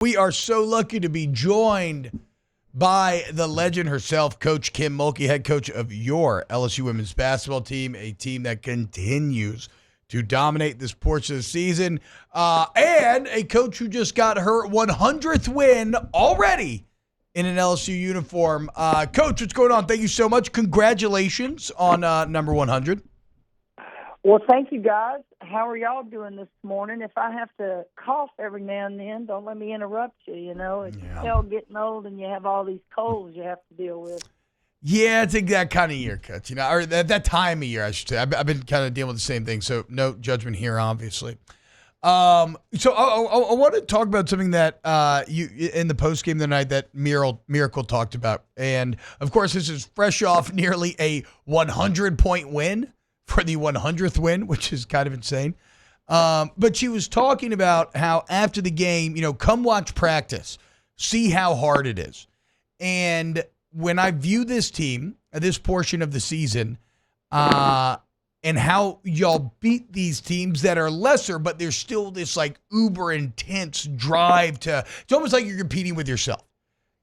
We are so lucky to be joined by the legend herself, Coach Kim Mulkey, head coach of your LSU women's basketball team, a team that continues to dominate this portion of the season, and a coach who just got her 100th win already in an LSU uniform. Coach, what's going on? Thank you so much. Congratulations on number 100. Well, thank you, guys. How are y'all doing this morning? If I have to cough every now and then, don't let me interrupt you. You know, it's still getting old and you have all these colds you have to deal with. Yeah, it's that kind of year, Coach. Or that time of year, I should say. I've been kind of dealing with the same thing, so no judgment here, obviously. So I want to talk about something that you in the post game tonight that Miracle talked about, and of course, this is fresh off nearly a 100-point win for the 100th win, which is kind of insane. But she was talking about how after the game, come watch practice, see how hard it is. And when I view this team, this portion of the season, and how y'all beat these teams that are lesser, but there's still this like uber intense drive to, it's almost like you're competing with yourself.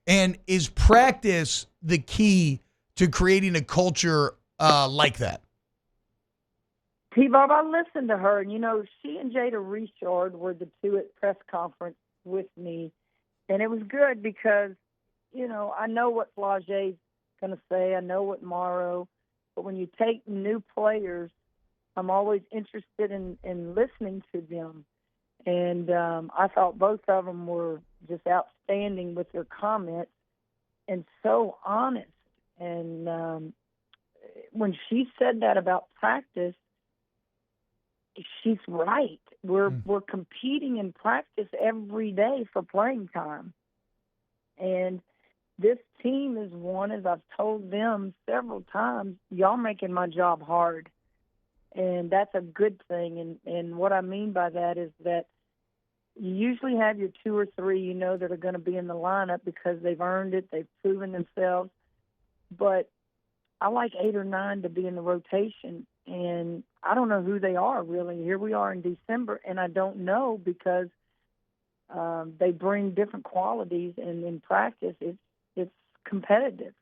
And is practice the key to creating a culture like that? T-Bob, I listened to her, and, she and Jada Richard were the two at press conference with me, and it was good because, I know what Flage's going to say. I know what Morrow, but when you take new players, I'm always interested in listening to them. And I thought both of them were just outstanding with their comments and so honest. And when she said that about practice, she's right. We're competing in practice every day for playing time. And this team is one, as I've told them several times, y'all making my job hard. And that's a good thing. And what I mean by that is that you usually have your two or three, that are going to be in the lineup because they've earned it, they've proven themselves. But I like 8 or 9 to be in the rotation. And I don't know who they are, really. Here we are in December, and I don't know because they bring different qualities, and in practice it's competitive.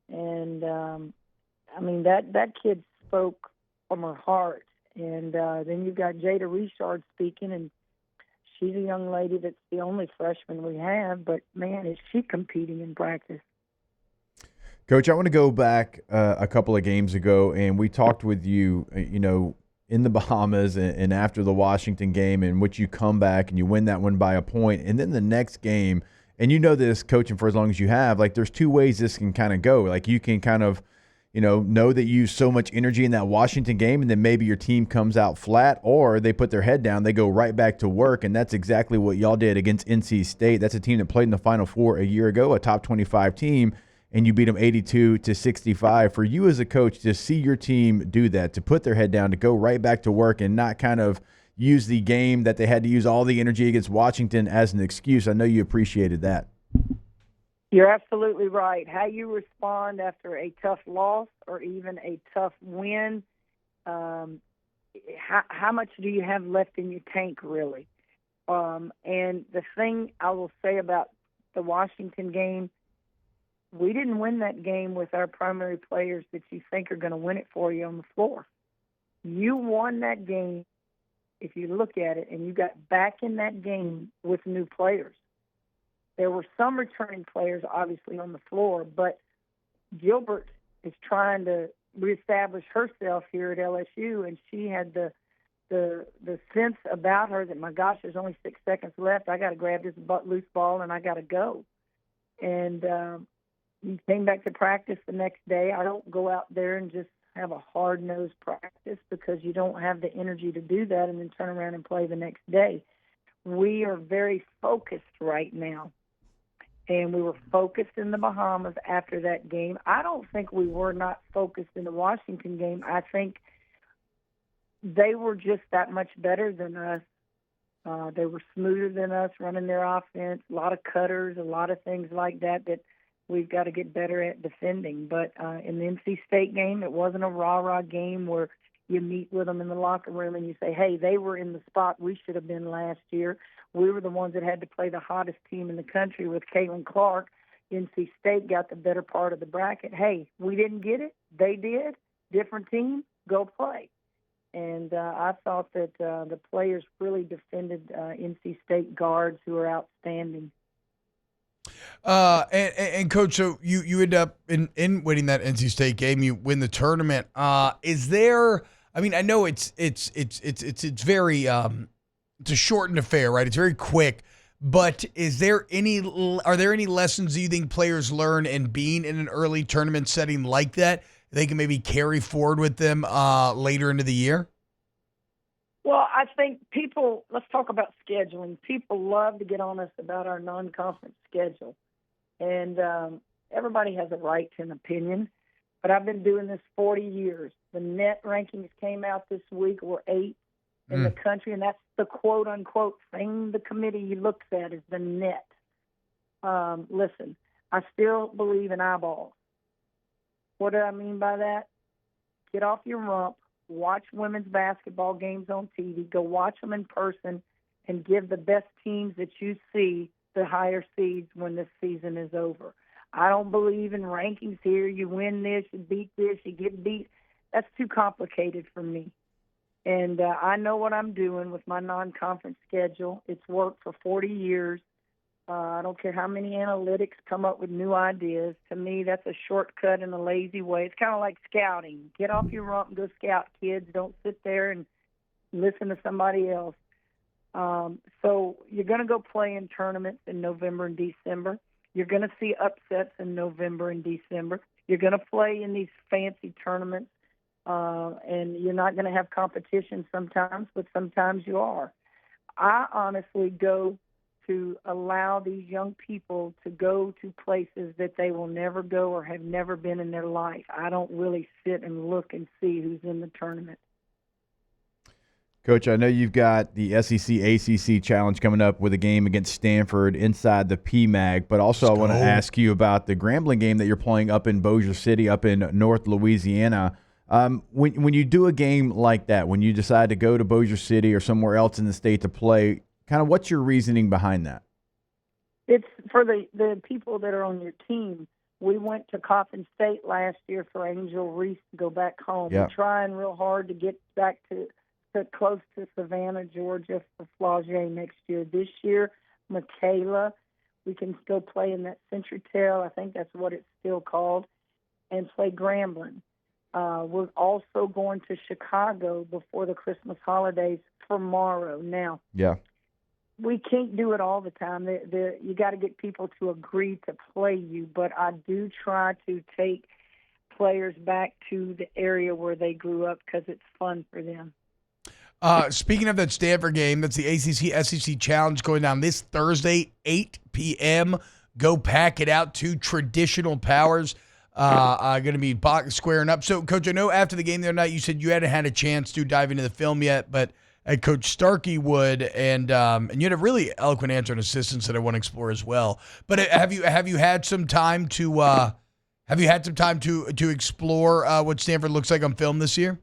And, that kid spoke from her heart. And then you've got Jada Richard speaking, and she's a young lady that's the only freshman we have, but, man, is she competing in practice. Coach, I want to go back a couple of games ago, and we talked with you, in the Bahamas and after the Washington game, in which you come back and you win that one by a point. And then the next game, and this coaching for as long as you have, like there's two ways this can kind of go. Like you can kind of, know that you use so much energy in that Washington game, and then maybe your team comes out flat, or they put their head down, they go right back to work, and that's exactly what y'all did against NC State. That's a team that played in the Final Four a year ago, a top 25 team, and you beat them 82-65. For you as a coach to see your team do that, to put their head down, to go right back to work and not kind of use the game that they had to use all the energy against Washington as an excuse, I know you appreciated that. You're absolutely right. How you respond after a tough loss or even a tough win, how much do you have left in your tank, really? And the thing I will say about the Washington game, we didn't win that game with our primary players that you think are going to win it for you on the floor. You won that game, if you look at it, and you got back in that game with new players. There were some returning players, obviously, on the floor, but Gilbert is trying to reestablish herself here at LSU, and she had the sense about her that, my gosh, there's only 6 seconds left. I got to grab this loose ball, and I got to go. And he came back to practice the next day. I don't go out there and just have a hard-nosed practice because you don't have the energy to do that and then turn around and play the next day. We are very focused right now. And we were focused in the Bahamas after that game. I don't think we were not focused in the Washington game. I think they were just that much better than us. They were smoother than us running their offense, a lot of cutters, a lot of things like that we've got to get better at defending. But in the NC State game, it wasn't a rah-rah game where You meet with them in the locker room and you say, hey, they were in the spot we should have been last year. We were the ones that had to play the hottest team in the country with Caitlin Clark. NC State got the better part of the bracket. Hey, we didn't get it. They did. Different team, go play. And I thought that the players really defended NC State guards who are outstanding. And Coach, so you end up in winning that NC State game. You win the tournament. Is there? I mean, I know it's very it's a shortened affair, right? It's very quick. But are there any lessons you think players learn in being in an early tournament setting like that they can maybe carry forward with them later into the year? Well, I think let's talk about scheduling. People love to get on us about our non-conference schedule. And everybody has a right to an opinion. But I've been doing this 40 years. The net rankings came out this week. We're 8th in the country, and that's the quote-unquote thing the committee looks at is the net. Listen, I still believe in eyeballs. What do I mean by that? Get off your rump. Watch women's basketball games on TV. Go watch them in person and give the best teams that you see the higher seeds when this season is over. I don't believe in rankings here. You win this, you beat this, you get beat. That's too complicated for me. And I know what I'm doing with my non-conference schedule. It's worked for 40 years. I don't care how many analytics come up with new ideas. To me, that's a shortcut and a lazy way. It's kind of like scouting. Get off your rump and go scout, kids. Don't sit there and listen to somebody else. So you're going to go play in tournaments in November and December. You're going to see upsets in November and December. You're going to play in these fancy tournaments, and you're not going to have competition sometimes, but sometimes you are. I honestly go to allow these young people to go to places that they will never go or have never been in their life. I don't really sit and look and see who's in the tournament. Coach, I know you've got the SEC ACC challenge coming up with a game against Stanford inside the PMAG, but also I want to ask you about the Grambling game that you're playing up in Bossier City, up in North Louisiana. When you do a game like that, when you decide to go to Bossier City or somewhere else in the state to play, kind of what's your reasoning behind that? It's for the people that are on your team. We went to Coffin State last year for Angel Reese to go back home. Yeah. We're trying real hard to get back to close to Savannah, Georgia for Flaugier next year. This year, Michaela, we can still play in that Centurytail, I think that's what it's still called, and play Grambling. We're also going to Chicago before the Christmas holidays tomorrow. Now, we can't do it all the time. You got to get people to agree to play you, but I do try to take players back to the area where they grew up because it's fun for them. Speaking of that Stanford game, that's the ACC SEC Challenge going down this Thursday, 8 p.m. Go pack it out. 2 traditional powers going to be squaring up. So, Coach, I know after the game the other night you said you hadn't had a chance to dive into the film yet, but Coach Starkey would, and you had a really eloquent answer and assistance that I want to explore as well. But have you had some time to explore what Stanford looks like on film this year?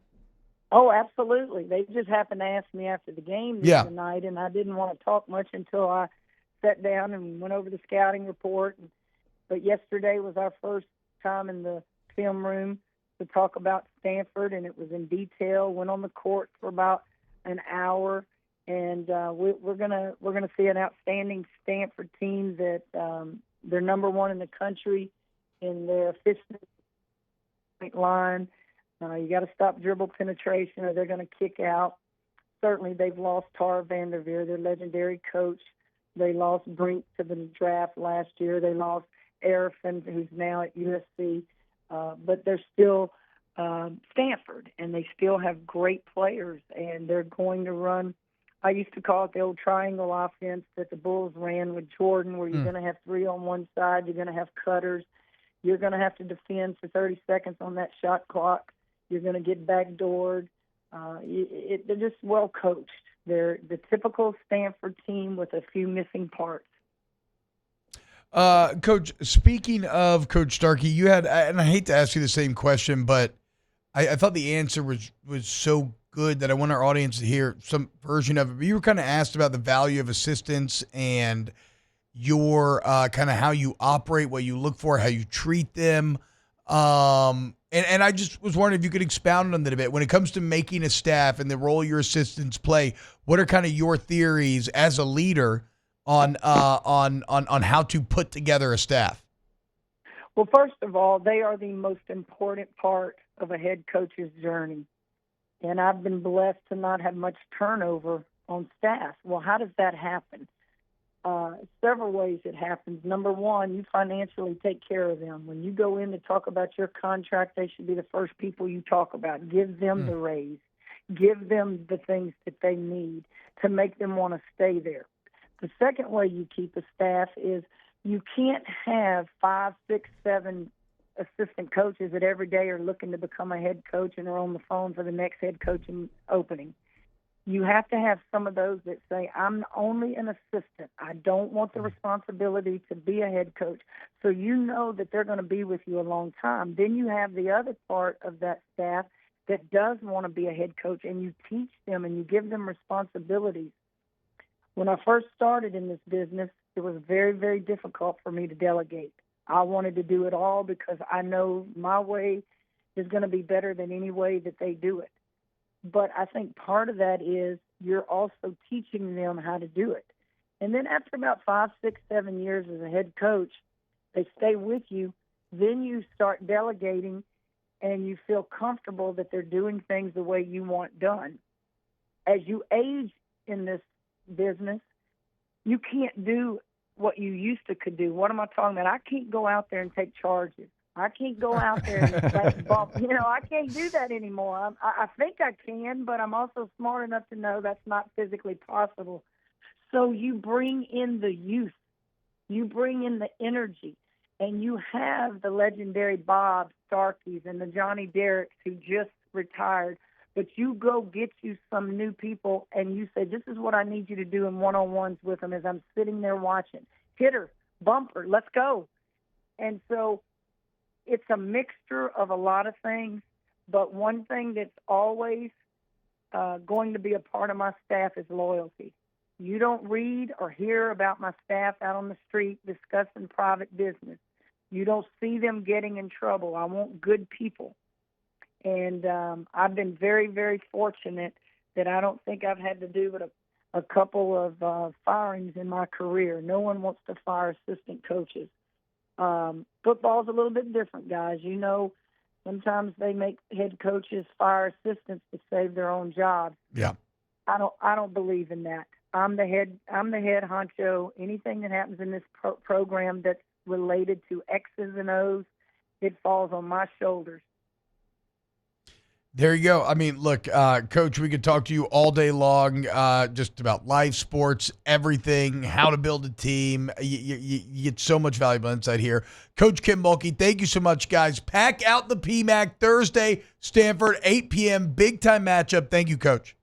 Oh, absolutely. They just happened to ask me after the game the other night, and I didn't want to talk much until I sat down and went over the scouting report. But yesterday was our first time in the film room to talk about Stanford, and it was in detail. Went on the court for about an hour, and we're gonna see an outstanding Stanford team that they're number 1 in the country in their efficient point line. You got to stop dribble penetration or they're going to kick out. Certainly they've lost Tara Vanderveer, their legendary coach. They lost Brink to the draft last year. They lost Arifin, who's now at USC. But they're still Stanford, and they still have great players, and they're going to run. I used to call it the old triangle offense that the Bulls ran with Jordan, where you're going to have 3 on one side, you're going to have cutters, you're going to have to defend for 30 seconds on that shot clock. You're going to get backdoored. They're just well coached. They're the typical Stanford team with a few missing parts. Coach, speaking of Coach Starkey, you had, and I hate to ask you the same question, but I thought the answer was so good that I want our audience to hear some version of it. But you were kind of asked about the value of assistants and your kind of how you operate, what you look for, how you treat them. And I just was wondering if you could expound on that a bit. When it comes to making a staff and the role your assistants play, what are kind of your theories as a leader on how to put together a staff? Well, first of all, they are the most important part of a head coach's journey. And I've been blessed to not have much turnover on staff. Well, how does that happen? Several ways it happens. Number one, you financially take care of them. When you go in to talk about your contract, they should be the first people you talk about. Give them the raise. Give them the things that they need to make them want to stay there. The second way you keep a staff is you can't have 5, 6, 7 assistant coaches that every day are looking to become a head coach and are on the phone for the next head coaching opening. You have to have some of those that say, I'm only an assistant. I don't want the responsibility to be a head coach. So you know that they're going to be with you a long time. Then you have the other part of that staff that does want to be a head coach, and you teach them and you give them responsibilities. When I first started in this business, it was very, very difficult for me to delegate. I wanted to do it all because I know my way is going to be better than any way that they do it. But I think part of that is you're also teaching them how to do it. And then after about 5, 6, 7 years as a head coach, they stay with you. Then you start delegating, and you feel comfortable that they're doing things the way you want done. As you age in this business, you can't do what you used to could do. What am I talking about? I can't go out there and take charges. I can't go out there and bump. I can't do that anymore. I think I can, but I'm also smart enough to know that's not physically possible. So you bring in the youth. You bring in the energy. And you have the legendary Bob Starkeys and the Johnny Derricks who just retired. But you go get you some new people, and you say, this is what I need you to do in one-on-ones with them as I'm sitting there watching. Hitter, bumper, let's go. And so it's a mixture of a lot of things, but one thing that's always going to be a part of my staff is loyalty. You don't read or hear about my staff out on the street discussing private business. You don't see them getting in trouble. I want good people. And I've been very, very fortunate that I don't think I've had to do with a couple of firings in my career. No one wants to fire assistant coaches. Football's a little bit different, guys. Sometimes they make head coaches fire assistants to save their own jobs. Yeah. I don't believe in that. I'm the head honcho. Anything that happens in this program that's related to X's and O's, it falls on my shoulders. There you go. I mean, look, Coach, we could talk to you all day long, just about life, sports, everything, how to build a team. You get so much valuable insight here. Coach Kim Mulkey, thank you so much, guys. Pack out the PMAC Thursday, Stanford, 8 p.m., big-time matchup. Thank you, Coach.